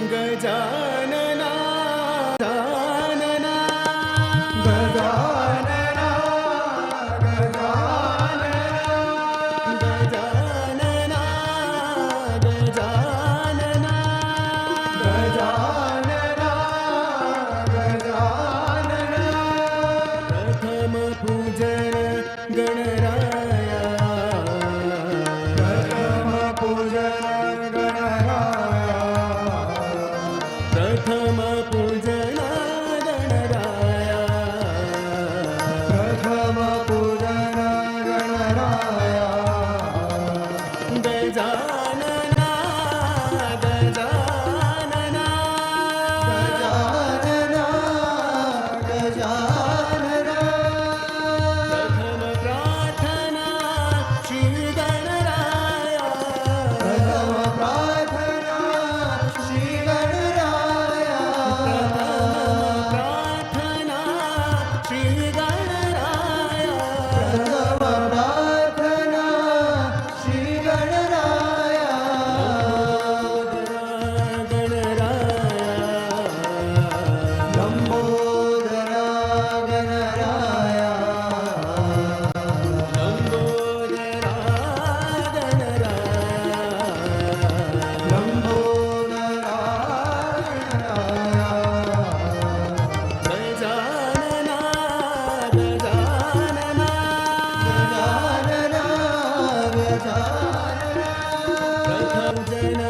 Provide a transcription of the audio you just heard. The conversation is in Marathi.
गजानना गजानना गजानना गजानना गजानना गजानना गजानना प्रथम पूजन गणराया प्रथम पूजन प्रथम पूजन गणराया प्रथम पूजन गणराया गजानना गजानना गजानना गजानना प्रथम प्रार्थना श्री गणराया प्रथम प्रार्थना श्री गणराया प्रार्थना श्री गणराया प्रथम प्रार्थना श्री गणराया लंबोदरा गणराया लंबोदरा गणराया लंबोदरा गजानना गजानना गजानना गजानना प्रथम जन